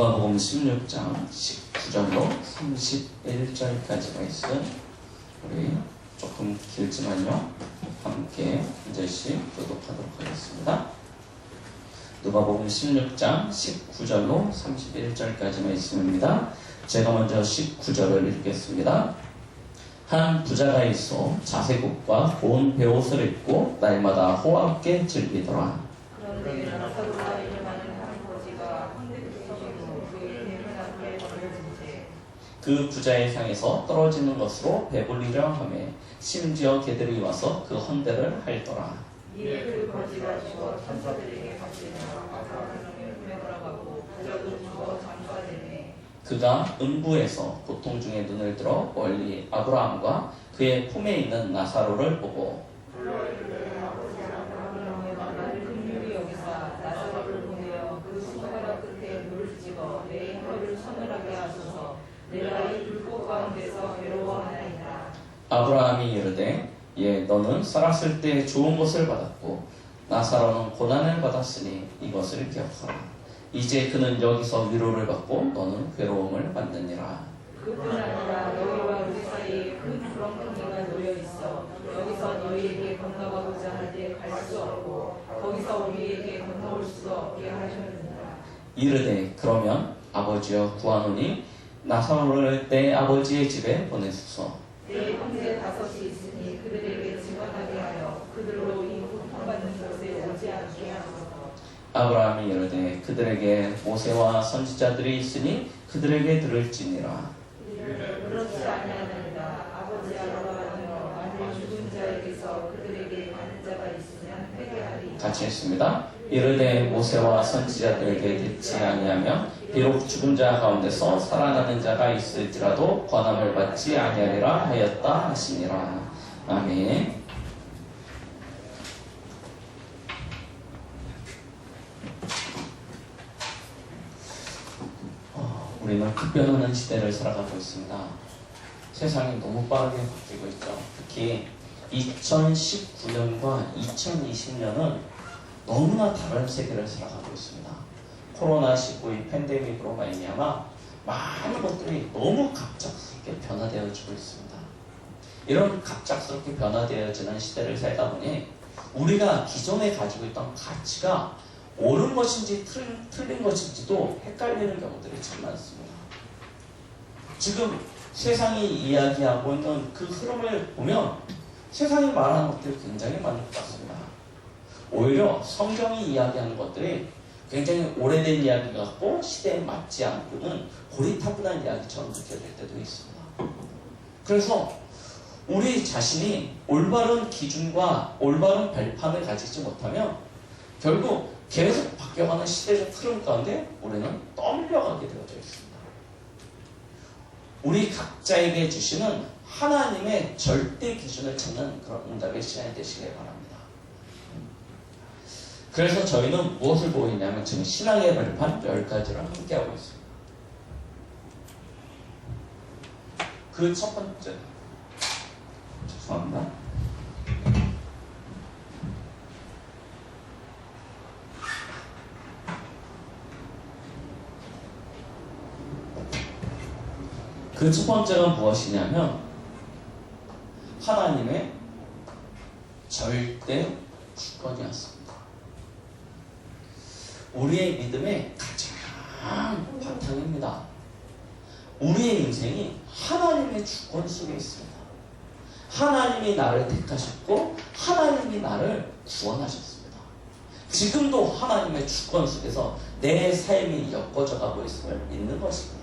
누가복음 16장 19절로 31절까지 말씀, 우리 조금 길지만요 함께 한 절씩 교독하도록 하겠습니다. 누가복음 16장 19절로 31절까지 말씀입니다. 제가 먼저 19절을 읽겠습니다. 한 부자가 있어 자색옷과 고운 베옷을 입고 날마다 호와 함께 즐기더라. 그런데 나사로가 이름하는 한 거지가 황제도 서기고 그의 대문 앞에 버려진 채 그 부자의 상에서 떨어지는 것으로 배불리려 하며 심지어 개들이 와서 그 헌대를 핥더라. 이에 그 거지가 죽어 천사들에게 바치며 아브라함의 품에 들어가고 부자도 죽어 장사되매 그가 음부에서 고통 중에 눈을 들어 멀리 아브라함과 그의 품에 있는 나사로를 보고 아브라함의 나를 긍휼히 여기사 나사로를 보내어 그 손가락 끝에 물을 찍어 내 혀를 서늘하게 하소서. 내가 이 불꽃 가운데서 괴로워하나이다. 아브라함이 이르되 너는 살았을 때 좋은 것을 받았고 나사로는 고난을 받았으니 이것을 기억하라. 이제 그는 여기서 위로를 받고 너는 괴로움을 받느니라. 그뿐 아니라 너희와 우리 사이에 큰 구렁텅이가 놓여 있어 여기서 너희에게 건너가고자 할 때 갈 수 없고 거기서 우리에게 건너올 수도 없게 하셨느니라. 이르되 그러면 아버지여 구하노니 나사로를 내 아버지의 집에 보내소서. 내 형제 5이 있으니 그들에게 증언하게 하여 그들로 이 고통받는 곳에 오지 않게 하소서. 아브라함이 이르되 그들에게 모세와 선지자들이 있으니 그들에게 들을지니라. 그렇지 아니하나이다. 아버지 아브라함이여 만일 죽은 자에게서 그들에게 가는 자가 있으면 회개하리. 같이 했습니다. 이르되 모세와 선지자들에게 듣지 아니하면 비록 죽은 자 가운데서 살아나는 자가 있을지라도 권함을 받지 아니하리라 하였다 하시니라. 아멘. 우리는 급변하는 시대를 살아가고 있습니다. 세상이 너무 빠르게 바뀌고 있죠. 특히 2019년과 2020년은 너무나 다른 세계를 살아가고 있습니다. 코로나19의 팬데믹으로 말미암아 많은 것들이 너무 갑작스럽게 변화되어지고 있습니다. 이런 갑작스럽게 변화되어지는 시대를 살다 보니 우리가 기존에 가지고 있던 가치가 옳은 것인지 틀린 것인지도 헷갈리는 경우들이 참 많습니다. 지금 세상이 이야기하고 있는 그 흐름을 보면 세상이 말하는 것들이 굉장히 많을 것 같습니다. 오히려 성경이 이야기하는 것들이 굉장히 오래된 이야기 같고 시대에 맞지 않고는 고리타분한 이야기처럼 느껴질 때도 있습니다. 그래서 우리 자신이 올바른 기준과 올바른 발판을 가지지 못하면 결국 계속 바뀌어가는 시대적 흐름 가운데 우리는 떠밀려가게 되어져 있습니다. 우리 각자에게 주시는 하나님의 절대 기준을 찾는 그런 응답의 시간이 되시길 바랍니다. 그래서 저희는 무엇을 보고 있냐면 지금 신앙의 발판 10가지를 함께하고 있습니다. 그 첫 번째, 죄송합니다. 그 첫 번째가 무엇이냐면 하나님의 절대 주권이었습니다. 우리의 믿음의 가장 바탕입니다. 우리의 인생이 하나님의 주권 속에 있습니다. 하나님이 나를 택하셨고 하나님이 나를 구원하셨습니다. 지금도 하나님의 주권 속에서 내 삶이 엮어져 가고 있음을 믿는 것입니다.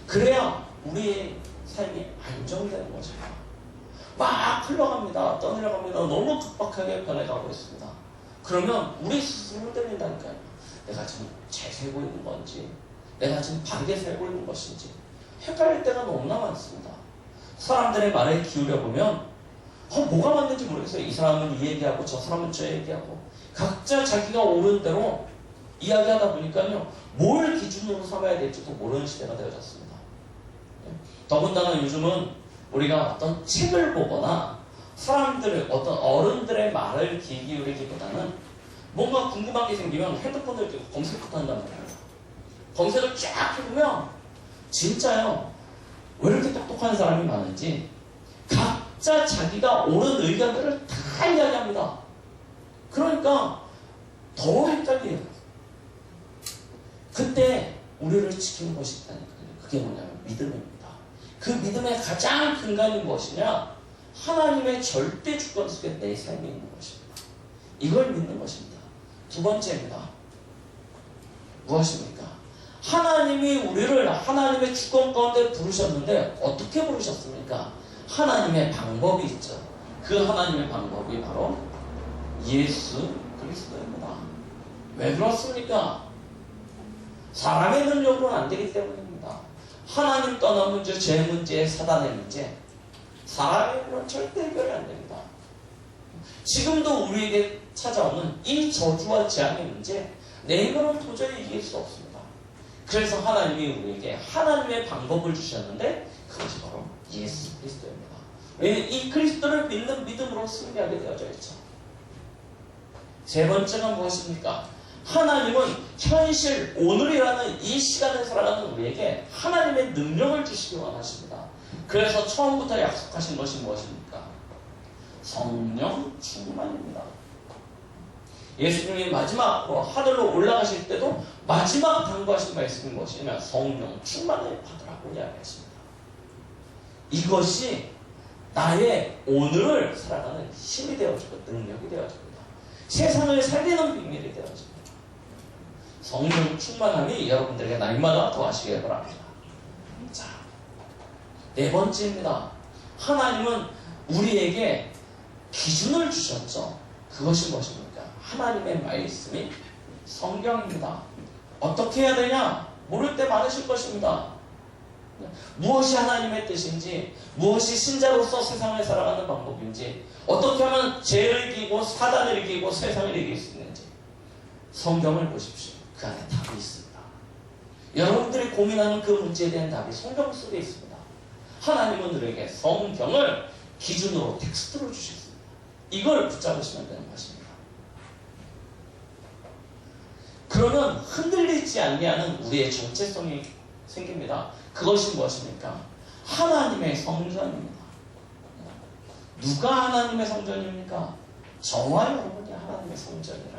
그래야 우리의 삶이 안정되는 것입니다. 막 흘러갑니다. 떠내려갑니다. 너무 급박하게 변해가고 있습니다. 그러면 우리 스스로 흔들린다니까요. 내가 지금 잘 살고 있는 건지, 내가 지금 바르게 살고 있는 것인지 헷갈릴 때가 너무나 많습니다. 사람들의 말을 기울여보면 뭐가 맞는지 모르겠어요. 이 사람은 이 얘기하고 저 사람은 저 얘기하고 각자 자기가 옳은 대로 이야기하다 보니까요, 뭘 기준으로 삼아야 될지도 모르는 시대가 되어졌습니다. 더군다나 요즘은 우리가 어떤 책을 보거나 사람들을, 어떤 어른들의 말을 귀 기울이기보다는 뭔가 궁금한 게 생기면 핸드폰을 들고 검색부터 한단 말이에요. 검색을 쫙 해보면 진짜요. 왜 이렇게 똑똑한 사람이 많은지 각자 자기가 옳은 의견들을 다 이야기합니다. 그러니까 더 헷갈려요. 그때 우리를 지키는 것이 있다니까요. 그게 뭐냐면 믿음입니다. 그 믿음의 가장 근간이 무엇이냐? 하나님의 절대 주권 속에 내 삶이 있는 것입니다. 이걸 믿는 것입니다. 두 번째입니다. 무엇입니까? 하나님이 우리를 하나님의 주권 가운데 부르셨는데 어떻게 부르셨습니까? 하나님의 방법이 있죠. 그 하나님의 방법이 바로 예수 그리스도입니다. 왜 그렇습니까? 사람의 능력으로는 안 되기 때문입니다. 하나님 떠난 문제, 죄 문제, 사단의 문제, 사람의 힘으로는 절대 해결이 안 됩니다. 지금도 우리에게 찾아오는 이 저주와 재앙의 문제, 내 힘으로는 도저히 이길 수 없습니다. 그래서 하나님이 우리에게 하나님의 방법을 주셨는데 그것이 바로 예수 그리스도입니다. 왜냐하면 이 그리스도를 믿는 믿음으로 승리하게 되어져 있죠. 세 번째가 무엇입니까? 하나님은 현실, 오늘이라는 이 시간을 살아가는 우리에게 하나님의 능력을 주시기 원하십니다. 그래서 처음부터 약속하신 것이 무엇입니까? 성령 충만입니다. 예수님이 마지막으로 하늘로 올라가실 때도 마지막 당부하신 말씀이 무엇이냐면 성령 충만을 받으라고 이야기했습니다. 이것이 나의 오늘을 살아가는 힘이 되어주고 능력이 되어줍니다. 세상을 살리는 비밀이 되어줍니다. 성령 충만함이 여러분들에게 날마다 더하시길 바랍니다. 자, 네 번째입니다. 하나님은 우리에게 기준을 주셨죠. 그것이 무엇입니까? 하나님의 말씀이 성경입니다. 어떻게 해야 되냐? 모를 때 많으실 것입니다. 무엇이 하나님의 뜻인지, 무엇이 신자로서 세상을 살아가는 방법인지, 어떻게 하면 죄를 이기고 사단을 이기고 세상을 이길 수 있는지 성경을 보십시오. 그 안에 답이 있습니다. 여러분들이 고민하는 그 문제에 대한 답이 성경 속에 있습니다. 하나님은 우리에게 성경을 기준으로 텍스트로 주셨습니다. 이걸 붙잡으시면 되는 것입니다. 그러면 흔들리지 않게 하는 우리의 정체성이 생깁니다. 그것이 무엇입니까? 하나님의 성전입니다. 누가 하나님의 성전입니까? 저와 여러분이 하나님의 성전이라니까.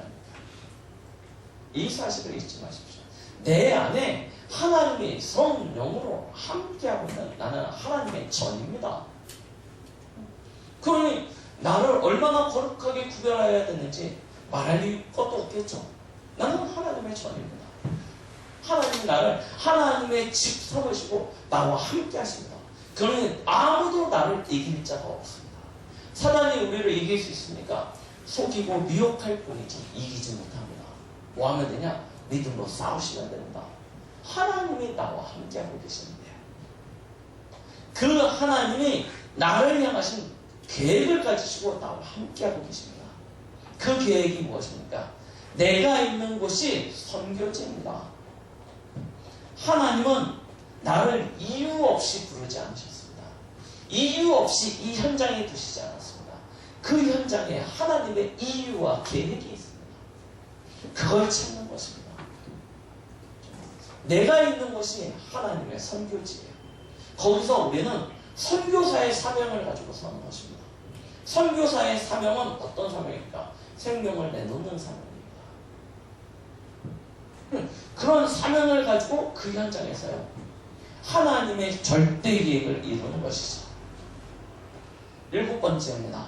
이 사실을 잊지 마십시오. 내 안에 하나님이 성령으로 함께하고 있는 나는 하나님의 전입니다. 그러니 나를 얼마나 거룩하게 구별해야 되는지 말할 것도 없겠죠. 나는 하나님의 전입니다. 하나님이 나를 하나님의 집 삼으시고 나와 함께 하십니다. 그러니 아무도 나를 이길 자가 없습니다. 사단이 우리를 이길 수 있습니까? 속이고 미혹할 뿐이지 이기지 못합니다. 뭐 하면 되냐? 믿음으로 싸우시면 됩니다. 하나님이 나와 함께하고 계시는데요. 그 하나님이 나를 향하신 계획을 가지시고 나와 함께하고 계십니다. 그 계획이 무엇입니까? 내가 있는 곳이 선교지입니다. 하나님은 나를 이유 없이 부르지 않으셨습니다. 이유 없이 이 현장에 두시지 않았습니다. 그 현장에 하나님의 이유와 계획이 있습니다. 그걸 찾는 것입니다. 내가 있는 곳이 하나님의 선교지예요. 거기서 우리는 선교사의 사명을 가지고 사는 것입니다. 선교사의 사명은 어떤 사명입니까? 생명을 내놓는 사명입니다. 그런 사명을 가지고 그 현장에서요, 하나님의 절대 계획을 이루는 것이죠. 7번째입니다.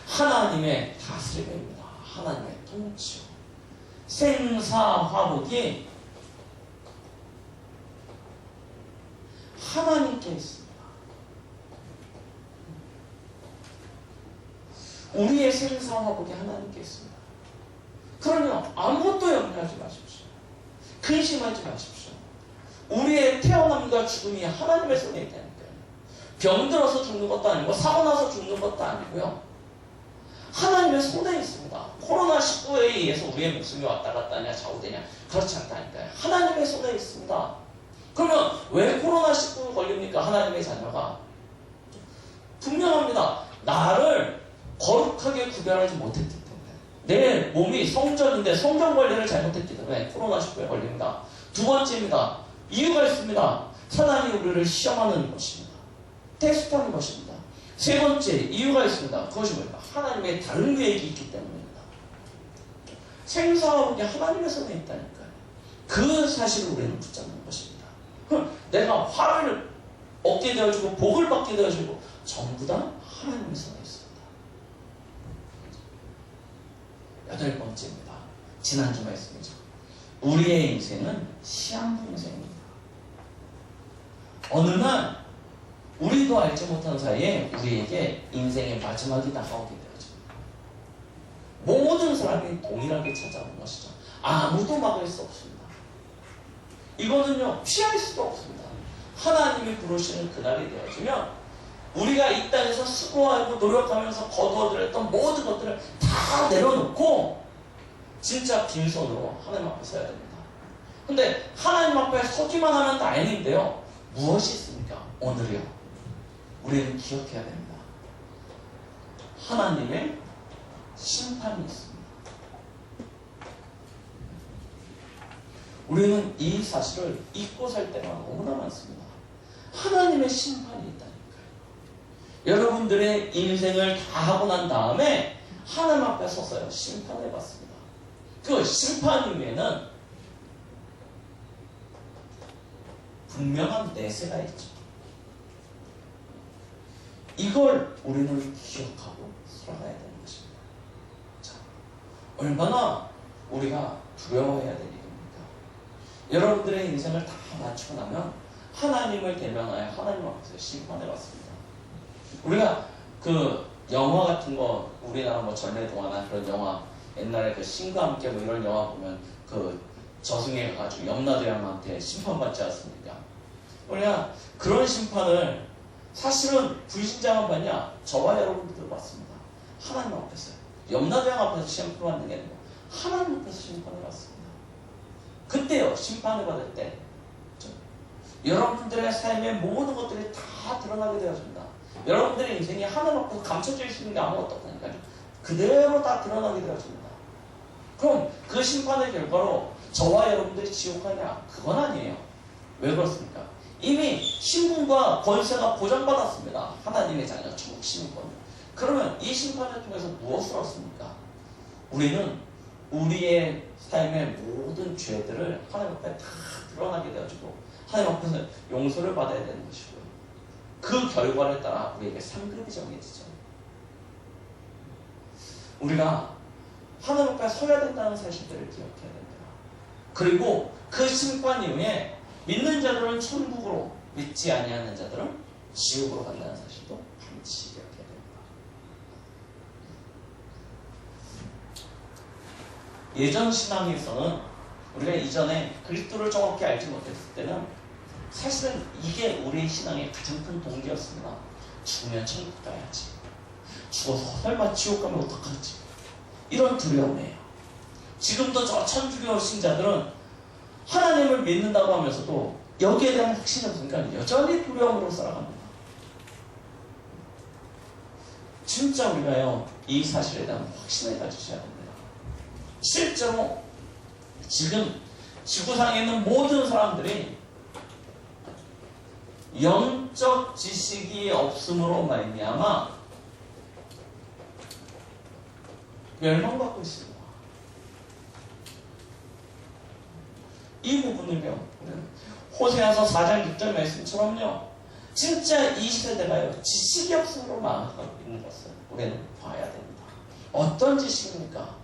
하나님의 다스림입니다. 하나님의 통치. 생사화복이 하나님께 있습니다. 우리의 생사화복이 하나님께 있습니다. 그러면 아무것도 염려하지 마십시오. 근심하지 마십시오. 우리의 태어남과 죽음이 하나님의 손에 있다니까요. 병들어서 죽는 것도 아니고 사고 나서 죽는 것도 아니고요. 하나님의 손에 있습니다. 코로나19에 의해서 우리의 목숨이 왔다 갔다 하냐 좌우되냐 그렇지 않다니까요. 하나님의 손에 있습니다. 그러면 왜 코로나19 걸립니까? 하나님의 자녀가. 분명합니다. 나를 거룩하게 구별하지 못했기 때문에. 내 몸이 성전인데 성전 관리를 잘못했기 때문에 코로나19에 걸립니다. 두 번째입니다. 이유가 있습니다. 사단이 우리를 시험하는 것입니다. 테스트하는 것입니다. 세 번째 이유가 있습니다. 그것이 뭐예요? 하나님의 다른 계획이 있기 때문입니다. 생사와 복이 하나님의 손에 있다니까요. 그 사실을 우리는 붙잡는 것입니다. 내가 화를 얻게 되어지고 복을 받게 되어지고 전부 다 하나님의 손에 있습니다. 여덟 번째입니다. 지난주 말씀이죠. 우리의 인생은 시한부 인생입니다. 어느 날 우리도 알지 못한 사이에 우리에게 인생의 마지막이 다가오게 되어집니다. 모든 사람이 동일하게 찾아오는 것이죠. 아무도 막을 수 없습니다. 이거는요 피할 수도 없습니다. 하나님이 부르시는 그날이 되어지면 우리가 이 땅에서 수고하고 노력하면서 거두어들였던 모든 것들을 다 내려놓고 진짜 빈손으로 하나님 앞에 서야 됩니다. 근데 하나님 앞에 서기만 하면 다행인데요. 무엇이 있습니까? 오늘이요. 우리는 기억해야 됩니다. 하나님의 심판이 있습니다. 우리는 이 사실을 잊고 살 때가 너무나 많습니다. 하나님의 심판이 있다니까요. 여러분들의 인생을 다 하고 난 다음에 하나님 앞에 서서요 심판을 받습니다. 그 심판 이후에는 분명한 내세가 있죠. 이걸 우리는 기억하고 살아가야 되는 것입니다. 자, 얼마나 우리가 두려워해야 될 일입니까? 여러분들의 인생을 다 마치고 나면 하나님을 대면하여 하나님 앞에서 심판을 받습니다. 우리가 그 영화 같은 거 우리나라 뭐 전래동화나 그런 영화 옛날에 그 신과 함께 뭐 이런 영화 보면 그 저승에 가가지고 염라대왕한테 심판받지 않습니까? 우리가 그런 심판을 사실은 불신자만 받냐? 저와 여러분들도 받습니다. 하나님 앞에서 염라대왕 앞에서 심판받는 게 아니고 하나님 앞에서 심판을 받습니다. 그때요 심판을 받을 때 여러분들의 삶의 모든 것들이 다 드러나게 되어집니다. 여러분들의 인생이 하나님 앞에서 감춰져 있는 게 아무것도 없다니까요. 그대로 다 드러나게 되어집니다. 그럼 그 심판의 결과로 저와 여러분들이 지옥 가냐? 그건 아니에요. 왜 그렇습니까? 이미 신분과 권세가 보장받았습니다. 하나님의 자녀 천국 시민권. 그러면 이 심판을 통해서 무엇을 얻습니까? 우리는 우리의 삶의 모든 죄들을 하나님 앞에 다 드러나게 되어지고 하나님 앞에서 용서를 받아야 되는 것이고요. 그 결과를 따라 우리에게 상급이 정해지죠. 우리가 하나님 앞에 서야 된다는 사실들을 기억해야 됩니다. 그리고 그 심판 이후에 믿는 자들은 천국으로, 믿지 아니하는 자들은 지옥으로 간다는 사실도 반드시 기억해야 됩니다. 예전 신앙에서는 우리가 이전에 그리스도를 정확히 알지 못했을 때는 사실은 이게 우리의 신앙의 가장 큰 동기였습니다. 죽으면 천국 가야지. 죽어서 설마 지옥 가면 어떡하지? 이런 두려움이에요. 지금도 저 천주교 신자들은 하나님을 믿는다고 하면서도 여기에 대한 확신이 없으니까 여전히 두려움으로 살아갑니다. 진짜 우리가요 이 사실에 대한 확신을 가지셔야 됩니다. 실제로 지금 지구상에 있는 모든 사람들이 영적 지식이 없음으로 말미암아 멸망받고 있습니다. 이 부분을요 우리는 호세아서 4장 6절 말씀처럼요 진짜 이 시대가요 지식이 없음으로 망하고 있는 것을 우리는 봐야 됩니다. 어떤 지식입니까?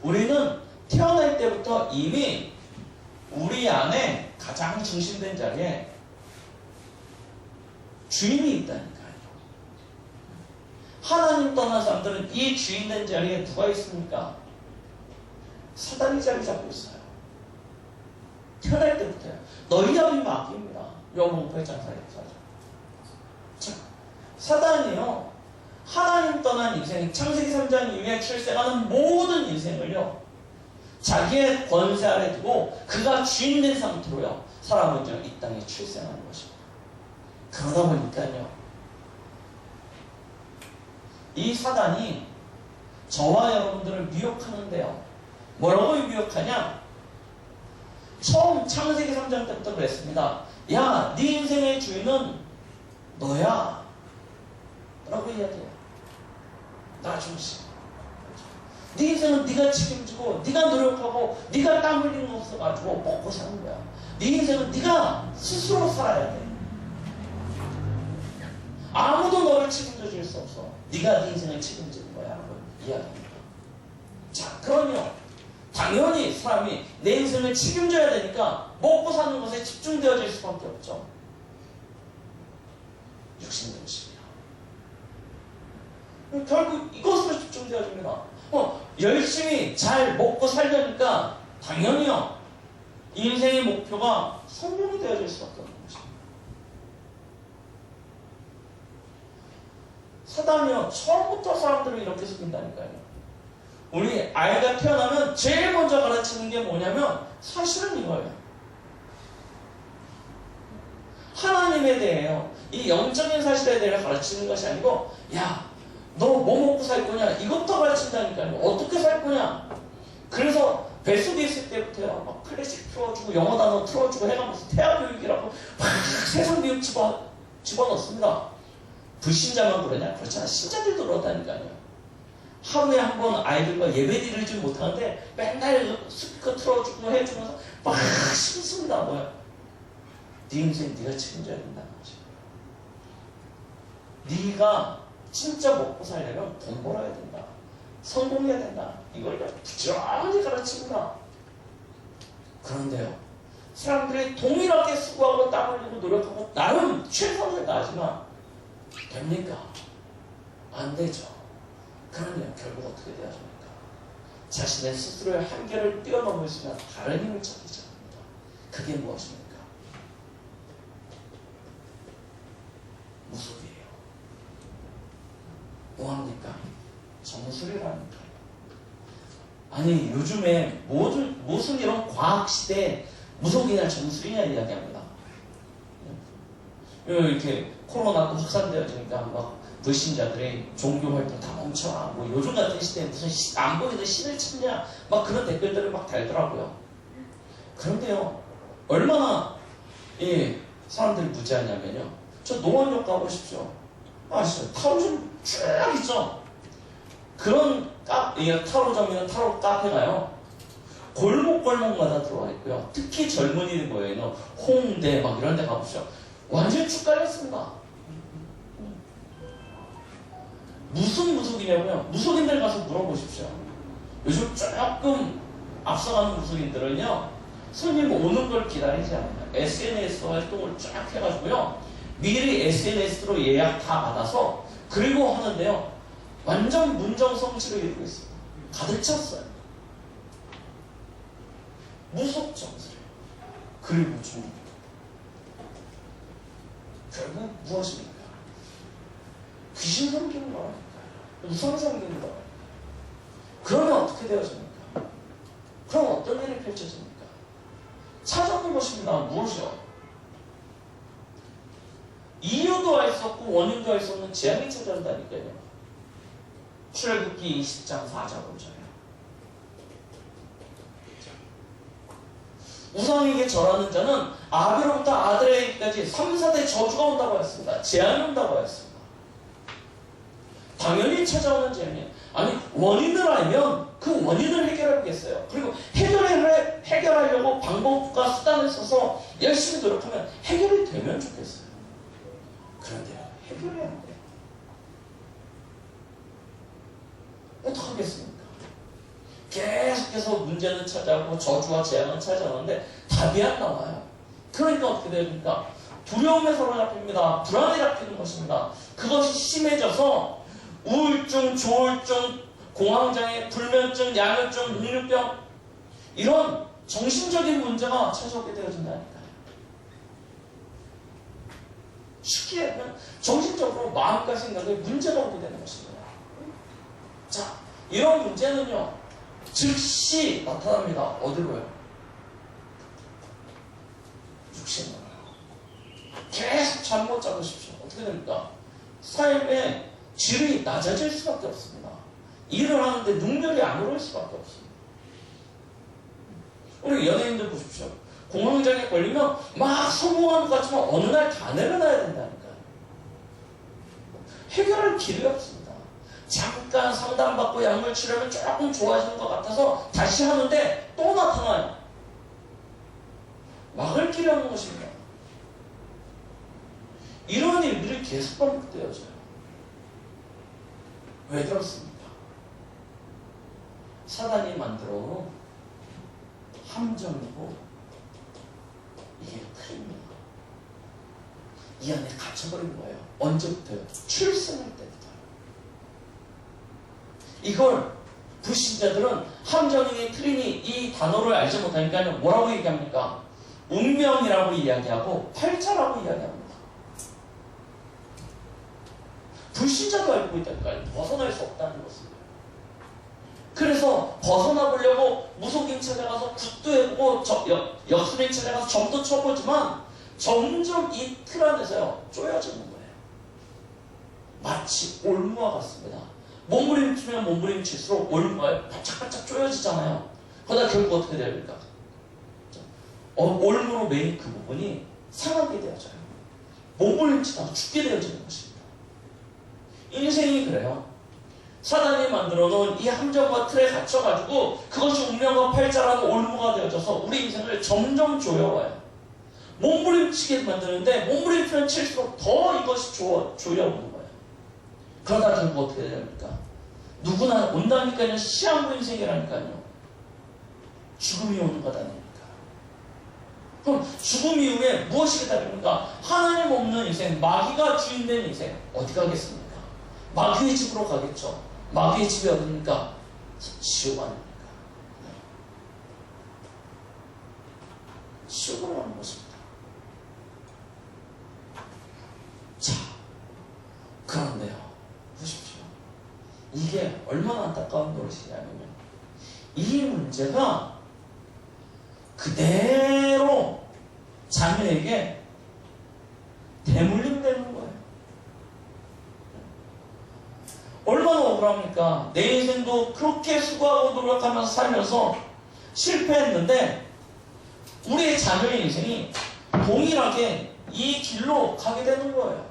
우리는 태어날 때부터 이미 우리 안에 가장 중심된 자리에 주인이 있다니까요. 하나님 떠난 사람들은 이 주인된 자리에 누가 있습니까? 사단이 자리 잡고 있어요. 태어날 때부터요. 너희 아비 마귀입니다. 요한복음 8장 4절. 사단이요. 하나님 떠난 인생, 창세기 3장 이후에 출생하는 모든 인생을요. 자기의 권세 아래 두고 그가 주인된 상태로요. 사람은요. 이 땅에 출생하는 것입니다. 그러다 보니까요. 이 사단이 저와 여러분들을 미혹하는데요. 뭐라고 미혹하냐? 처음 창세기 3장 때부터 그랬습니다. 야, 네 인생의 주인은 너야 라고 이야기해요. 나 중심. 네 인생은 네가 책임지고 네가 노력하고 네가 땀 흘리는 것을 가지고 먹고 사는 거야. 네 인생은 네가 스스로 살아야 돼. 아무도 너를 책임져 줄 수 없어. 네가 네 인생을 책임지는 거야 라고 이야기합니다. 자, 그러면 당연히 사람이 내 인생을 책임져야 되니까 먹고 사는 것에 집중되어질 수밖에 없죠. 육신등심이야. 결국 이것으로 집중되어집니다. 열심히 잘 먹고 살려니까 당연히요, 인생의 목표가 성공이 되어질 수밖에 없는 것입니다. 사단이요, 처음부터 사람들을 이렇게 속인다니까요. 우리 아이가 태어나면 제일 먼저 가르치는 게 뭐냐면 사실은 이거예요. 하나님에 대해요. 이 영적인 사실에 대해 가르치는 것이 아니고, 야, 너 뭐 먹고 살 거냐? 이것도 가르친다니까요. 어떻게 살 거냐? 그래서 뱃속에 있을 때부터요, 막 클래식 틀어주고 영어 단어 틀어주고 해가면서 태아교육이라고 막 세상 교육 집어넣습니다. 불신자만 그러냐? 그렇잖아. 신자들도 그렇다니까요. 하루에 한 번 아이들과 예배 드리지 못하는데 맨날 스피커 틀어주고 해주면서 막 신습니다. 뭐야? 네 인생 네가 책임져야 된다는 거지. 네가 진짜 먹고 살려면 돈 벌어야 된다. 성공해야 된다. 이걸 부지런히 가르칩니다. 그런데요, 사람들이 동일하게 수고하고 땀 흘리고 노력하고 나름 최선을 다하지만 됩니까? 안 되죠. 그러면 결국 어떻게 되어집니까? 자신의 스스로의 한계를 뛰어넘을 수 있는 다른 힘을 찾기 시작합니다. 그게 무엇입니까? 무속이에요. 뭐합니까? 정술이라니까. 아니, 요즘에 무슨 이런 과학시대에 무속이냐 정술이냐 이야기합니다. 이렇게 코로나도 확산되어지니까 막 불신자들이 종교활동 다 멈춰라. 뭐 요즘 같은 시대에 무슨 안 보이는 신을 찾냐. 막 그런 댓글들을 막 달더라고요. 그런데요, 얼마나 사람들이 무지하냐면요. 저 농원역 가보십시오. 아시죠? 타로점 쭉 있죠? 그런 타로점이나 타로 카페가요, 골목골목마다 들어와 있고요. 특히 젊은이들 모여있는 홍대 막 이런 데 가보십시오. 완전히 쭉 깔렸습니다. 무슨 무속이냐고요? 무속인들 가서 물어보십시오. 요즘 조금 앞서가는 무속인들은요, 손님 오는 걸 기다리지 않아요. SNS 활동을 쫙 해가지고요, 미리 SNS로 예약 다 받아서 그리고 하는데요, 완전 문정성치를 이루고 있습니다. 가득 찼어요. 무속 정수래요. 그리고 중국. 결국 무엇입니까? 귀신 섬기는 거라니까요. 우상 섬기는 거라니까요. 그러면 어떻게 되어집니까? 그럼 어떤 일이 펼쳐집니까? 찾아오는 것입니다. 무엇이요? 이유도 알 수 없고 원인도 알 수 없는 재앙이 찾아온다니까요. 출애굽기 20장 4절 5절이요. 우상에게 절하는 자는 아비로부터 아들에게까지 3, 4대 저주가 온다고 했습니다. 재앙이 온다고 했습니다. 당연히 찾아오는 재앙이에요. 아니, 원인을 알면 그 원인을 해결하겠어요. 그리고 해결하려고 방법과 수단을 써서 열심히 노력하면 해결이 되면 좋겠어요. 그런데요, 해결이 안 돼요. 어떡하겠습니까? 계속해서 문제는 찾아오고 저주와 재앙은 찾아오는데 답이 안 나와요. 그러니까 어떻게 됩니까? 두려움에 사로잡힙니다. 불안에 잡히는 것입니다. 그것이 심해져서 우울증, 조울증, 공황장애, 불면증, 야뇨증, 녹류병, 이런 정신적인 문제가 찾아오게 되어진다니까요. 쉽게 하면 정신적으로 마음과 생각에 문제가 오게 되는 것입니다. 자, 이런 문제는요, 즉시 나타납니다. 어디로요? 육신으로. 계속 잠 못 자보십시오. 어떻게 됩니까? 삶의 질이 낮아질 수밖에 없습니다. 일을 하는데 능률이 안 오를 수밖에 없습니다. 우리 연예인들 보십시오. 공황장애 걸리면 막 성공하는 것 같지만 어느 날 다 내려놔야 된다니까요. 해결할 길이 없습니다. 잠깐 상담받고 약물 치료하면 조금 좋아지는 것 같아서 다시 하는데 또 나타나요. 막을 길이 없는 것입니다. 이런 일들이 계속 반복되어져요. 왜 그렇습니까? 사단이 만들어 놓은 함정이고 이게 틀입니다. 이 안에 갇혀버린 거예요. 언제부터요? 출생할 때부터요. 이걸 불신자들은 함정이니 틀이니 이 단어를 알지 못하니까 뭐라고 얘기합니까? 운명이라고 이야기하고 팔자라고 이야기합니다. 불신자도 알고 있다니까요. 벗어날 수 없다는 것을. 그래서 벗어나 보려고 무속인 찾아가서 굿도 해보고 역술인 찾아가서 점도 쳐보지만 점점 이 틀 안에서요 쪼여지는 거예요. 마치 올무와 같습니다. 몸부림치면 몸부림칠수록 올무가 바짝바짝 쪼여지잖아요. 그러다 결국 어떻게 됩니까? 올무로 매인 그 부분이 상하게 되어져요. 몸부림치다가 죽게 되어지는 것입니다. 인생이 그래요. 사단이 만들어놓은 이 함정과 틀에 갇혀가지고 그것이 운명과 팔자라는 올무가 되어져서 우리 인생을 점점 조여와요. 몸부림치게 만드는데 몸부림치면 칠수록 더 이것이 조여오는 거예요. 그러다 결국 어떻게 됩니까? 누구나 온다니까요. 시한부 인생이라니까요. 죽음이 오는 것 아닙니까? 그럼 죽음 이후에 무엇이 기다립니까? 하나님 없는 인생, 마귀가 주인된 인생 어디 가겠습니까? 마귀의 집으로 가겠죠. 마귀의 집이 어딥니까? 지옥 아닙니까? 지옥으로 가는 것입니다. 자, 그런데요, 보십시오. 이게 얼마나 안타까운 노릇이냐면요. 이 문제가 그대로 자녀에게 대물림되는 거예요. 얼마나 억울합니까? 내 인생도 그렇게 수고하고 노력하면서 살면서 실패했는데 우리의 자녀의 인생이 동일하게 이 길로 가게 되는 거예요.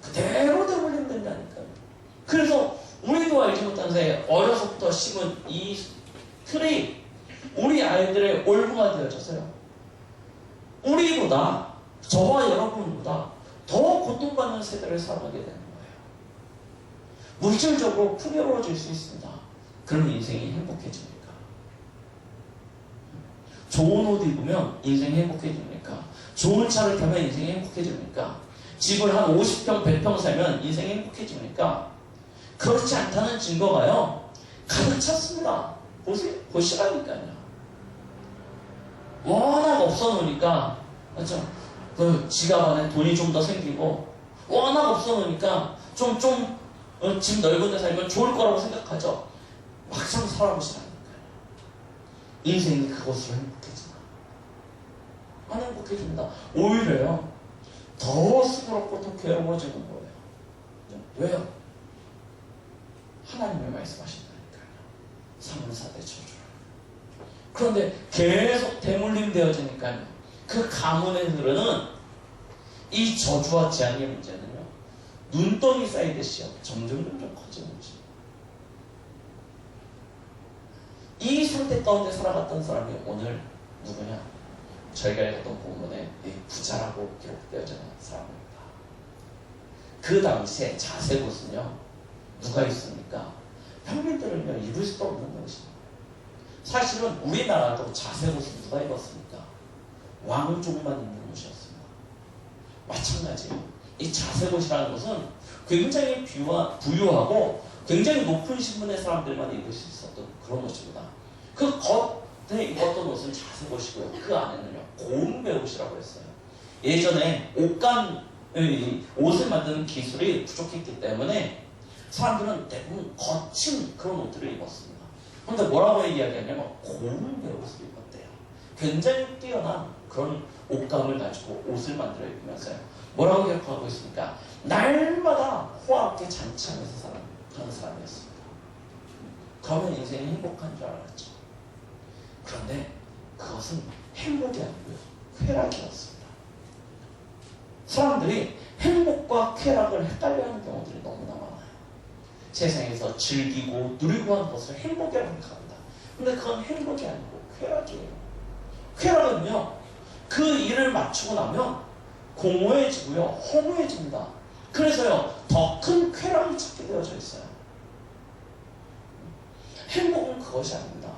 그대로 대물림된다니까요. 그래서 우리도 알지 못한 사이에 어려서부터 심은 이 틀이 우리 아이들의 올무가 되어져서요. 우리보다, 저와 여러분보다 더 고통받는 세대를 살아가게 되는 거예요. 물질적으로 풍요로워질 수 있습니다. 그럼 인생이 행복해집니까? 좋은 옷 입으면 인생이 행복해집니까? 좋은 차를 타면 인생이 행복해집니까? 집을 한 50평, 100평 살면 인생이 행복해집니까? 그렇지 않다는 증거가요. 가득 찼습니다. 보시라니까요. 워낙 없어 놓으니까, 맞죠? 그 지갑 안에 돈이 좀 더 생기고, 워낙 없어 놓으니까 집 넓은 데 살면 좋을 거라고 생각하죠. 막상 살아보시라니까요. 인생이 그것으로 행복해지나? 안 행복해집니다. 오히려요, 더 수고롭고 더 괴로워지는 거예요. 왜요? 하나님의 말씀하신다니까요. 3대 저주를. 그런데 계속 대물림 되어지니까요. 그 가문에 흐르는 이 저주와 재앙의 문제는요. 눈덩이 쌓이듯이요. 점점 커지는 것입니다. 이 상태 가운데 살아갔던 사람이 오늘 누구냐? 저희가 읽었던 본문에 부자라고 기록되어지는 사람입니다. 그 당시에 자세봇은요. 누가 있습니까? 평민들은요. 입을 수도 없는 것입니다. 사실은 우리나라도 자세옷은 누가 입었습니까? 왕족만 입는 옷이었습니다. 마찬가지예요. 이 자세옷이라는 것은 굉장히 부유하고 굉장히 높은 신분의 사람들만 입을 수 있었던 그런 옷입니다. 그 겉에 입었던 옷은 자세옷이고요. 그 안에는요. 고운배옷이라고 했어요. 예전에 옷을 만드는 기술이 부족했기 때문에 사람들은 대부분 거친 그런 옷들을 입었습니다. 그런데 뭐라고 이야기하냐면 고운 배옷을 입었대요. 굉장히 뛰어난 그런 옷감을 가지고 옷을 만들어 입으면서요. 뭐라고 기록하고 있습니까? 날마다 호화롭게 잔치하면서 사는 그런 사람이었습니다. 그러면 인생이 행복한 줄 알았죠. 그런데 그것은 행복이 아니고요, 쾌락이었습니다. 사람들이 행복과 쾌락을 헷갈려하는 경우들이 너무나 많아요. 세상에서 즐기고 누리고 하는 것을 행복이라고 생각합니다. 근데 그건 행복이 아니고 쾌락이에요. 쾌락은요, 그 일을 마치고 나면 공허해지고요, 허무해집니다. 그래서요, 더 큰 쾌락이 찾게 되어져 있어요. 행복은 그것이 아닙니다.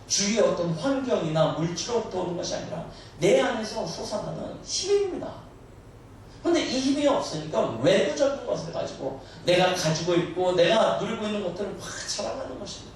주위의 어떤 환경이나 물질로부터 오는 것이 아니라 내 안에서 솟아나는 힘입니다. 근데 이 힘이 없으니까 외부적인 것을 가지고 내가 가지고 있고 내가 누리고 있는 것들을 막 자랑하는 것입니다.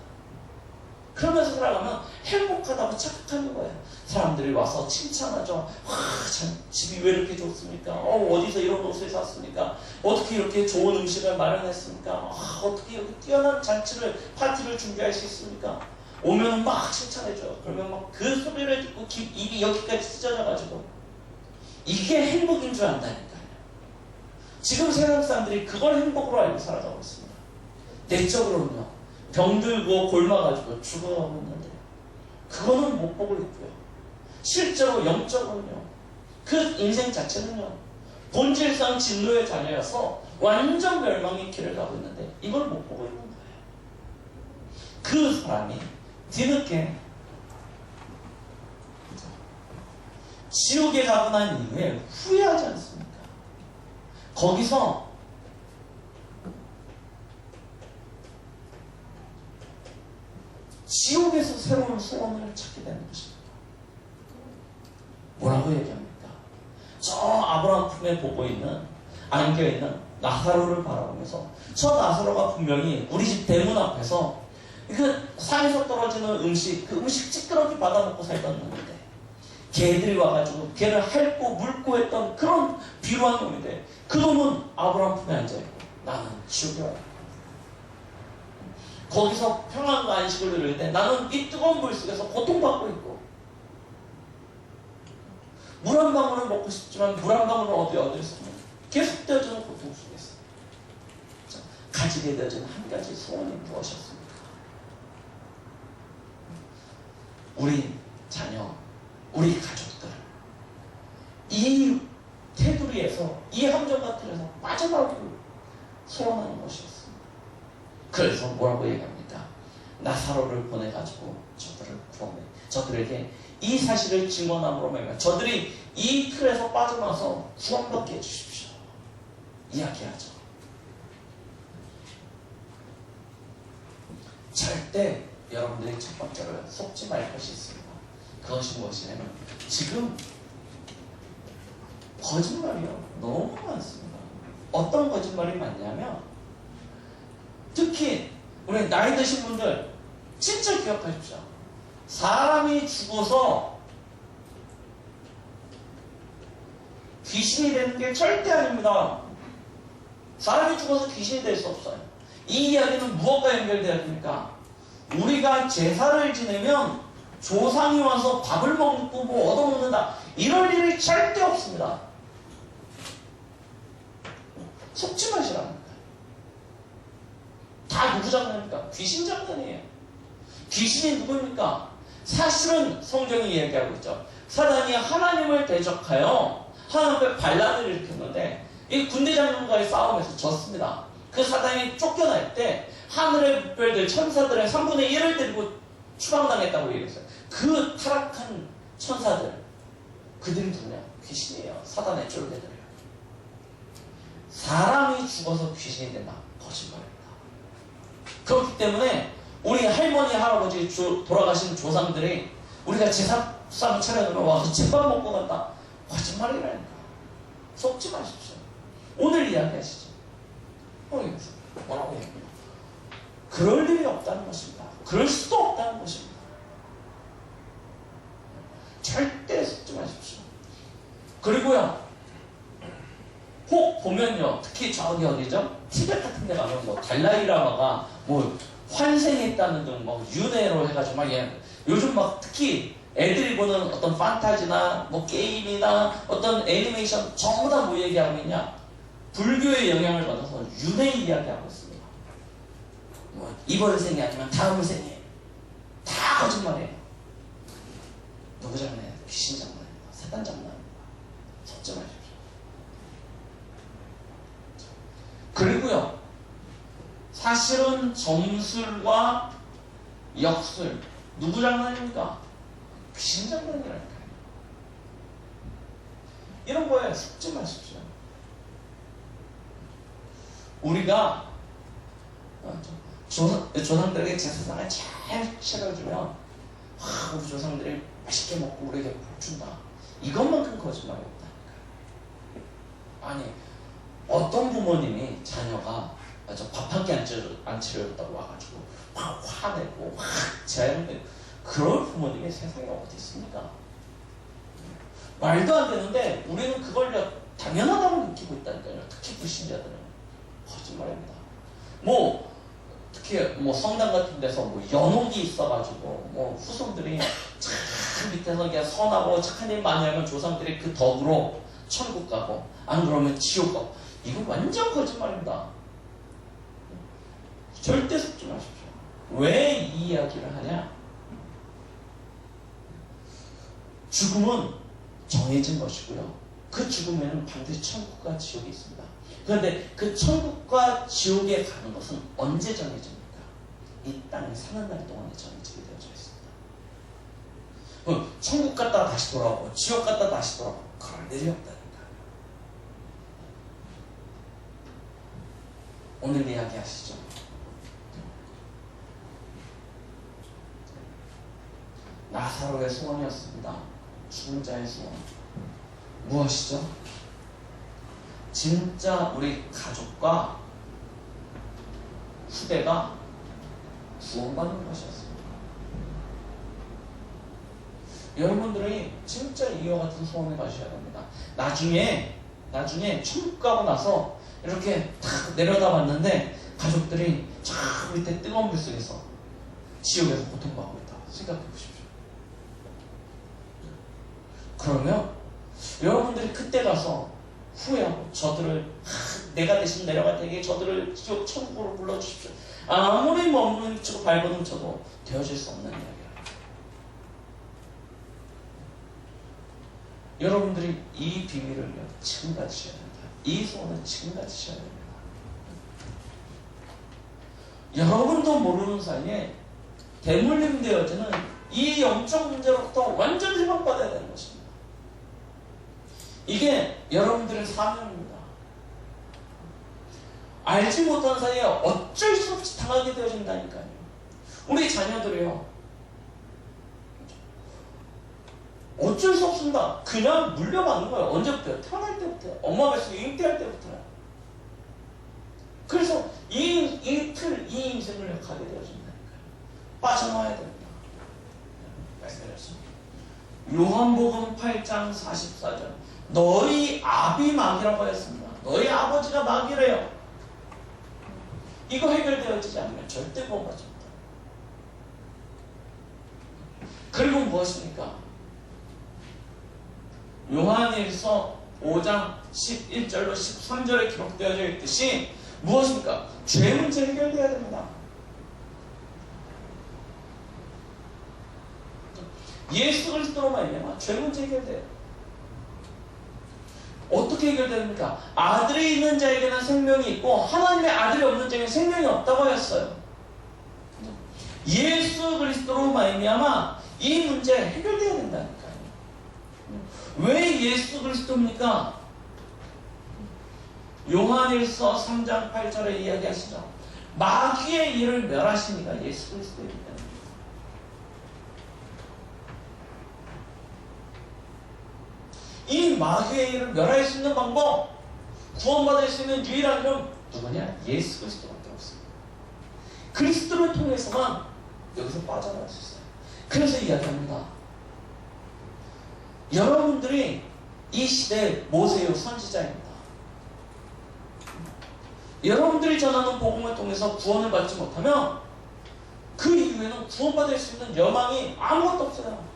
그러면서 살아가면 행복하다고 착각하는 거예요. 사람들이 와서 칭찬하죠. 와, 참 집이 왜 이렇게 좋습니까? 어디서 이런 옷을 샀습니까? 어떻게 이렇게 좋은 음식을 마련했습니까? 어떻게 이렇게 뛰어난 잔치를, 파티를 준비할 수 있습니까? 오면 막 칭찬해줘요. 그러면 막 그 소리를 듣고 입이 여기까지 찢어져가지고 이게 행복인 줄 안다니까요. 지금 세상 사람들이 그걸 행복으로 알고 살아가고 있습니다. 내적으로는요, 병들고 골마가지고 죽어가고 있는데 그거는 못 보고 있고요. 실제로 영적으로는요, 그 인생 자체는요, 본질상 진노의 자녀여서 완전 멸망의 길을 가고 있는데 이걸 못 보고 있는 거예요. 그 사람이 뒤늦게 지옥에 가고 난 이후에 후회하지 않습니까? 거기서 지옥에서 새로운 소원을 찾게 되는 것입니다. 뭐라고 얘기합니까? 저 아브라함 품에 보고 있는, 안겨있는 나사로를 바라보면서, 저 나사로가 분명히 우리 집 대문 앞에서 그 산에서 떨어지는 음식, 그 음식 찌끄러기 받아먹고 살던 놈인데, 개들이 와가지고 개를 핥고 물고 했던 그런 비루한 놈인데, 그 놈은 아브라함 품에 앉아있고 나는 지옥에 와요. 거기서 평안과 안식을 누리는데 나는 이 뜨거운 물 속에서 고통받고 있고, 물 한 방울을 먹고 싶지만 물 한 방울을 얻을 수 없는 계속 되어지는 고통 속에서 가지게 되어진 한 가지 소원이 무엇이었습니까? 우리 자녀, 우리 가족들, 이 테두리에서, 이 함정과 틀에서 빠져나오기를 소원하는 것이었습니다. 그래서 뭐라고 얘기합니까? 나사로를 보내가지고 저들에게 이 사실을 증언함으로 말미암아 저들이 이 틀에서 빠져나와서 구원받게 해주십시오. 이야기하죠. 절대 여러분들이 첫 번째로 속지 말 것이 있습니다. 그것이 무엇이냐면 지금 거짓말이요, 너무 많습니다. 어떤 거짓말이 많냐면, 특히 우리 나이 드신 분들 진짜 기억하십시오. 사람이 죽어서 귀신이 되는 게 절대 아닙니다. 사람이 죽어서 귀신이 될 수 없어요. 이 이야기는 무엇과 연결되어야 됩니까? 우리가 제사를 지내면 조상이 와서 밥을 먹고 뭐 얻어먹는다, 이럴 일이 절대 없습니다. 속지 마시라는 거예요. 다 누구 장난입니까? 귀신 장난이에요. 귀신이 누구입니까? 사실은 성경이 이야기하고 있죠. 사단이 하나님을 대적하여 하나님 앞에 반란을 일으켰는데 이 군대 장군과의 싸움에서 졌습니다. 그 사단이 쫓겨날 때 하늘의 별들, 천사들의 3분의 1을 데리고 추방당했다고 얘기했어요. 그 타락한 천사들, 그들이 누구냐? 귀신이에요. 사단의 쫄개들이에요. 사람이 죽어서 귀신이 된다, 거짓말입니다. 그렇기 때문에 우리 할머니, 할아버지, 돌아가신 조상들이 우리가 제사상 차려놓으면 와서 제밥 먹고 간다, 거짓말이라니까. 속지 마십시오. 오늘 이야기하시죠. 뭐라고 얘기해요? 그럴 일이 없다는 것입니다. 그럴 수도 없다는 것입니다. 절대 속지 마십시오. 그리고요, 혹 보면요, 특히 저기 어디죠? 티벳 같은 데 가면 뭐 달라이라마가 뭐 환생했다는 등 뭐 윤회로 해가지고 막 요즘 막 특히 애들이 보는 어떤 판타지나 뭐 게임이나 어떤 애니메이션 전부 다 뭐 얘기하고 있냐? 불교의 영향을 받아서 윤회 이야기하고 있습니다. 뭐 이번 생이 아니면 다음 생에 다 거짓말이에요. 누구 장난이에요? 귀신 장난이에요. 사단 장난이에요. 섭지 마십시오. 그리고요, 사실은 점술과 역술 누구 장난입니까? 귀신 장난이라니까요. 이런 거에 속지 마십시오. 우리가 조상들에게 제사상을 잘 차려주면 우리 조상들이 맛있게 먹고 우리에게 복 준다. 이것만큼 거짓말이 없다니까요. 아니, 어떤 부모님이 자녀가 밥 한 끼 안 차려줬다고 와가지고 막 화내고 막 제한되고 그럴 부모님이 세상에 어디 있습니까? 말도 안 되는데 우리는 그걸 당연하다고 느끼고 있다니까요. 특히 불신자들은 거짓말입니다. 뭐 특히 뭐 성당 같은 데서 뭐 연옥이 있어가지고 뭐 후손들이 참 밑에서 그냥 선하고 착한 일 많이 하면 조상들이 그 덕으로 천국 가고 안 그러면 지옥 가고, 이거 완전 거짓말입니다. 절대 속지 마십시오. 왜 이 이야기를 하냐? 죽음은 정해진 것이고요. 그 죽음에는 반드시 천국과 지옥이 있습니다. 그런데 그 천국과 지옥에 가는 것은 언제 정해집니까? 이 땅에 사는 날 동안에 정해지게 되어져 있습니다. 천국 갔다 다시 돌아오고 지옥 갔다 다시 돌아오고 그럴 일이 없다니까. 오늘 이야기 하시죠. 나사로의 소원이었습니다. 죽은 자의 소원. 무엇이죠? 진짜 우리 가족과 후대가 구원받는 것이었습니다. 여러분들이 진짜 이와 같은 소원을 가셔야 됩니다. 나중에 천국 가고 나서 이렇게 탁 내려다봤는데 가족들이 저 밑에 뜨거운 물 속에서 지옥에서 고통받고 있다. 생각해 보십시오. 그러면 여러분들이 그때 가서 후회하고 저들을 내가 대신 내려갈 테니 저들을 지옥 천국으로 불러주십시오. 아무리 머무는 치고 발버둥 쳐도 되어질 수 없는 이야기입니다. 여러분들이 이 비밀을 지금 가지셔야 됩니다. 이 소원을 지금 가지셔야 됩니다. 여러분도 모르는 사이에 대물림 되어지는 이 영적 문제로부터 완전 해방받아야 되는 것입니다. 이게 여러분들의 사명입니다. 알지 못한 사이에 어쩔 수 없이 당하게 되어진다니까요. 우리 자녀들이요, 어쩔 수 없습니다. 그냥 물려받는 거예요. 언제부터요? 태어날 때부터요. 엄마 뱃속에 잉태할 때부터요. 그래서 이 인생을 가게 되어진다니까요. 빠져나와야 됩니다. 말씀드렸습니다. 요한복음 8장 44절. 너희 아비 마귀라고 했습니다. 너희 아버지가 마귀래요. 이거 해결되어지지 않으면 절대 구원받지 못합니다. 그리고 무엇입니까? 요한일서 5장 11절로 13절에 기록되어져 있듯이 무엇입니까? 죄 문제 해결되어야 됩니다. 예수 그리스도로 말미암아 죄 문제 해결돼요. 어떻게 해결됩니까? 아들이 있는 자에게는 생명이 있고 하나님의 아들이 없는 자에게는 생명이 없다고 하였어요. 예수 그리스도로 말미암아 이 문제 해결돼야 된다니까요. 왜 예수 그리스도입니까? 요한일서 3장 8절에 이야기하시죠. 마귀의 일을 멸하시니까 예수 그리스도입니다. 이 마귀의 일을 멸할 수 있는 방법, 구원받을 수 있는 유일한 이름 누구냐? 예수 그리스도밖에 없습니다. 그리스도를 통해서만 여기서 빠져나갈 수 있어요. 그래서 이야기합니다. 여러분들이 이 시대의 모세요 선지자입니다. 여러분들이 전하는 복음을 통해서 구원을 받지 못하면 그 이후에는 구원받을 수 있는 여망이 아무것도 없어요.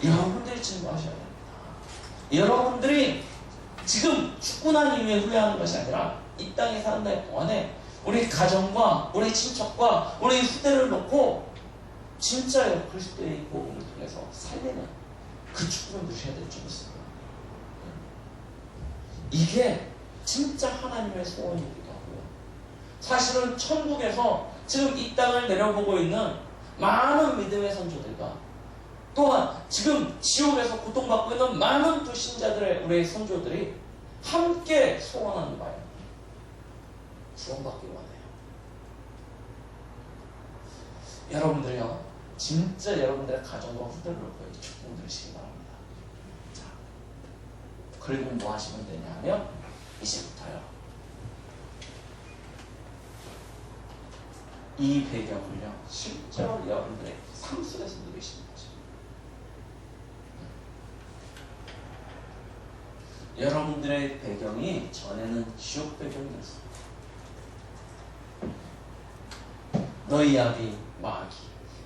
여러분들이 증거하셔야 됩니다. 여러분들이 지금 죽고 난 이후에 후회하는 것이 아니라 이 땅에 사는 날 동안에 우리 가정과 우리 친척과 우리 후대를 놓고 진짜요 그리스도의 복음을 통해서 살리는 그 축복을 누려야 될 줄 믿습니다. 이게 진짜 하나님의 소원이기도 하고요. 사실은 천국에서 지금 이 땅을 내려보고 있는 많은 믿음의 선조들과 또한 지금 지옥에서 고통받고 있는 많은 불신자들의 우리의 선조들이 함께 소원하는 바예요. 구원받기를 원해요. 여러분들요, 진짜 여러분들의 가정과 후대를 놓고 이 축복 누리시기 바랍니다. 자, 그리고 뭐 하시면 되냐 하면 이제부터요, 이 배경을요 실제로 여러분들의 삶 속에서 누리시는 거죠. 여러분들의 배경이 전에는 지옥 배경이었습니다. 너희 아비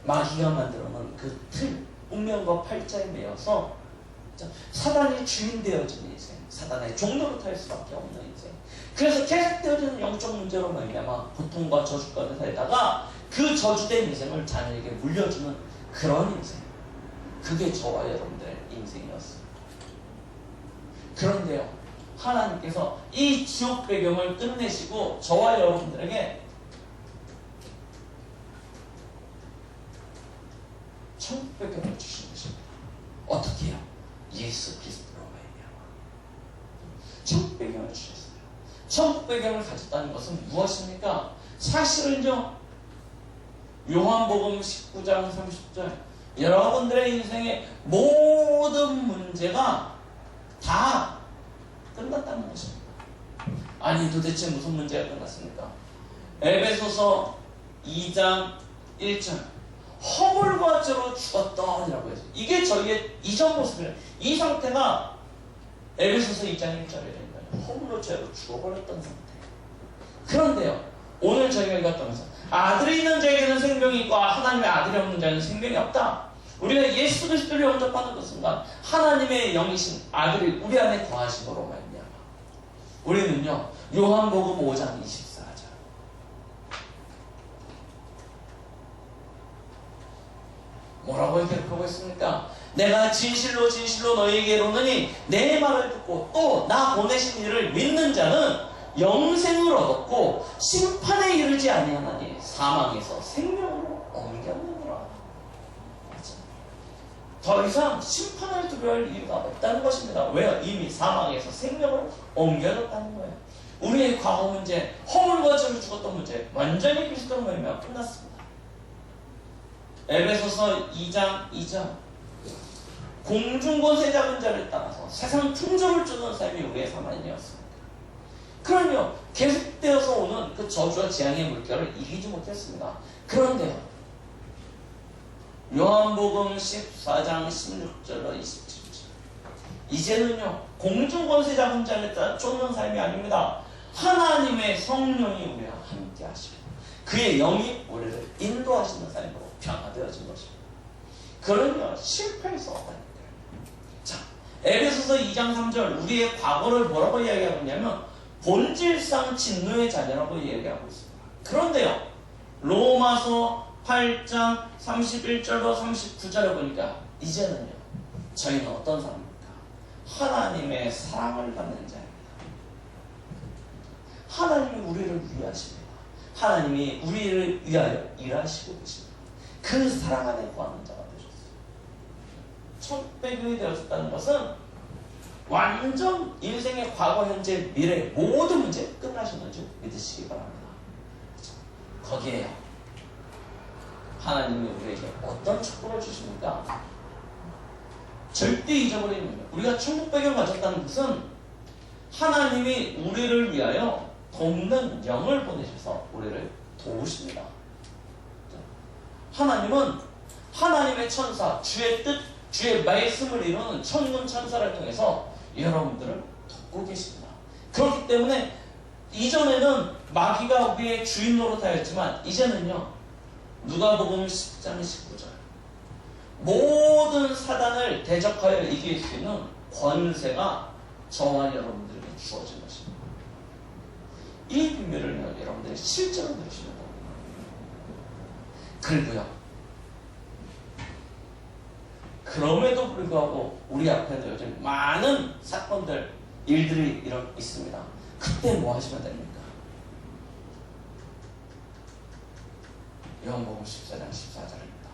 마귀가 만들어놓은 그 틀, 운명과 팔자에 매여서 사단이 주인 되어지는 인생, 사단의 종로로 탈 수밖에 없는 인생. 그래서 계속되어지는 영적 문제로 말미암아 고통과 저주 가운데 살다가 그 저주된 인생을 자녀에게 물려주는 그런 인생. 그게 저와 여러분들의 인생이었습니다. 그런데요, 하나님께서 이 지옥 배경을 끝내시고 저와 여러분들에게 천국 배경을 주신 것입니다. 어떻게 해요? 예수 그리스도로 말미암아 천국 배경을 주셨어요. 천국 배경을 가졌다는 것은 무엇입니까? 사실은요, 요한복음 19장 30절 여러분들의 인생의 모든 문제가 다 끝났다는 것입니다. 아니 도대체 무슨 문제가 끝났습니까? 에베소서 2장 1절 허물과 죄로 죽었더니라고 해서 이게 저희의 이전 모습이에요. 이 상태가 에베소서 2장 1절에 되는 거예요. 허물로 죄로 죽어버렸던 상태. 그런데요, 오늘 저희가 읽었다면서 아들이 있는 자에게는 생명이 있고 하나님의 아들이 없는 자에는 생명이 없다. 우리가 예수 그리스도를 영접하는 그 순간 하나님의 영이신 아들이 우리 안에 거하심으로 말미암아 우리는요, 요한복음 5장 24절 뭐라고 기록하고 있습니까? 내가 진실로 진실로 너희에게 이르노니 내 말을 듣고 또 나 보내신 이를 믿는 자는 영생을 얻었고 심판에 이르지 아니하나니 사망에서 생명으로 옮겼느니라. 더 이상 심판을 두려워할 이유가 없다는 것입니다. 왜요? 이미 사망에서 생명으로 옮겨졌다는 거예요. 우리의 과거 문제, 허물과 죄로 죽었던 문제 완전히 그리스도로 말미암아 끝났습니다. 에베소서 2장 2절 공중권세 잡은 자를 따라서 세상 풍조를 주는 삶이 우리의 삶이었습니다. 그럼요, 계속되어서 오는 그 저주와 재앙의 물결을 이기지 못했습니다. 그런데요, 요한복음 14장 16절로 27절 이제는요, 공중권세 잡은 자를 따라 쫓는 삶이 아닙니다. 하나님의 성령이 우리와 함께 하시고 그의 영이 우리를 인도하시는 삶으로 변화되어진 것입니다. 그러면 실패할 수 없다는 거예요. 자, 에베소서 2장 3절 우리의 과거를 뭐라고 이야기하고 있냐면 본질상 진노의 자녀라고 이야기하고 있습니다. 그런데요, 로마서 8장 31절로 39절에 보니까 이제는요, 저희는 어떤 사람입니까? 하나님의 사랑을 받는 자입니다. 하나님이 우리를 위하십니다. 하나님이 우리를 위하여 일하시고 계십니다. 그 사랑 안에 거하는 자가 되셨어요. 천국 배경이 되었다는 것은 완전 인생의 과거, 현재, 미래 모든 문제 끝나셨는 줄 믿으시기 바랍니다. 거기에요, 하나님이 우리에게 어떤 축복을 주십니까? 절대 잊어버리는 거예요. 우리가 천국 배경을 가졌다는 것은 하나님이 우리를 위하여 돕는 영을 보내셔서 우리를 도우십니다. 하나님은 하나님의 천사, 주의 뜻, 주의 말씀을 이루는 천군 천사를 통해서 여러분들을 돕고 계십니다. 그렇기 때문에 이전에는 마귀가 우리의 주인 노릇하였지만 이제는요, 누가복음 10장 19절 모든 사단을 대적하여 이길 수 있는 권세가 저와 여러분들에게 주어진 것입니다. 이 비밀을 여러분들이 실제로 누리시면 됩니다. 그리고요, 그럼에도 불구하고 우리 앞에도 요즘 많은 사건들, 일들이 있습니다. 그때 뭐 하시면 됩니까? 요한복음 14장 14절입니다.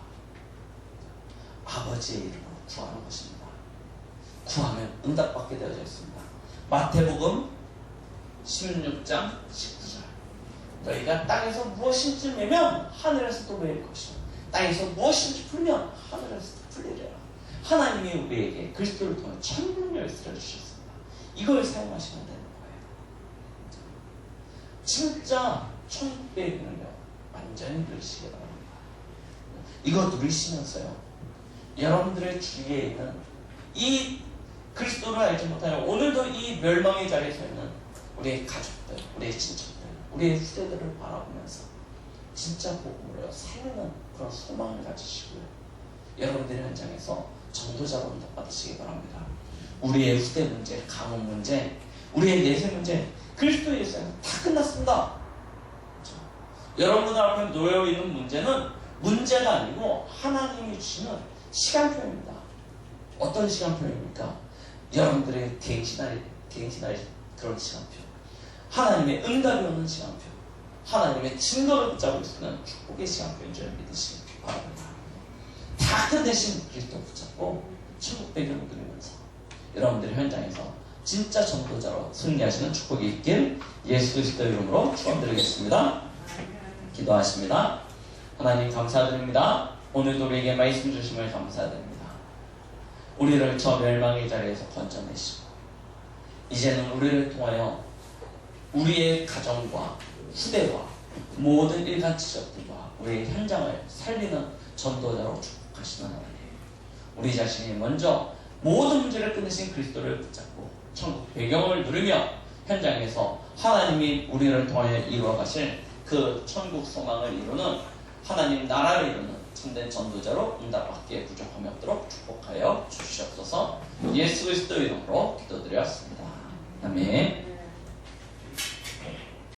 아버지의 이름으로 구하는 것입니다. 구하면 응답받게 되어져 있습니다. 마태복음 16장 19절. 너희가 땅에서 무엇인지 매면 하늘에서도 매일 것이요 땅에서 무엇인지 풀면 하늘에서도 풀리리라. 하나님이 우리에게 그리스도를 통해 천국 열쇠를 주셨습니다. 이걸 사용하시면 되는 거예요. 진짜 천국의 은혜를 완전히 누리시기 바랍니다. 이거 누리시면서요, 여러분들의 주위에 있는 이 그리스도를 알지 못하여 오늘도 이 멸망의 자리에 서 있는 우리의 가족들, 우리의 친척들, 우리의 후대들을 바라보면서 진짜 복음으로 살리는 그런 소망을 가지시고요, 여러분들의 현장에서 전도자로 응답받으시기 바랍니다. 우리의 후대 문제, 가문 문제, 우리의 내세 문제, 그리스도 예수에서 다 끝났습니다. 그렇죠? 여러분들 앞에 놓여 있는 문제는 문제가 아니고 하나님이 주시는 시간표입니다. 어떤 시간표입니까? 여러분들의 갱신할 그런 시간표, 하나님의 응답이 오는 시간표, 하나님의 증거를 붙잡을 수 있는 축복의 시간표인 줄 믿으시기 바랍니다. 다 끝내신 그리스도 붙잡고 천국 배경을 누리면서 여러분들의 현장에서 진짜 전도자로 승리하시는 축복이 있길 예수 그리스도 이름으로 축원드리겠습니다. 기도하십니다. 하나님 감사드립니다. 오늘도 우리에게 말씀 주심을 감사드립니다. 우리를 저 멸망의 자리에서 건져내시고 이제는 우리를 통하여 우리의 가정과 후대와 모든 일간지적들과 우리의 현장을 살리는 전도자로 축복하시는 하나님, 우리 자신이 먼저 모든 문제를 끝내신 그리스도를 붙잡고 천국 배경을 누리며 현장에서 하나님이 우리를 통하여 이루어 가실 그 천국 소망을 이루는 하나님 나라를 이루는 참된 전도자로 응답받기에 부족함이 없도록 축복하여 주시옵소서. 예수 그리스도 이름으로 기도드렸습니다. 아멘.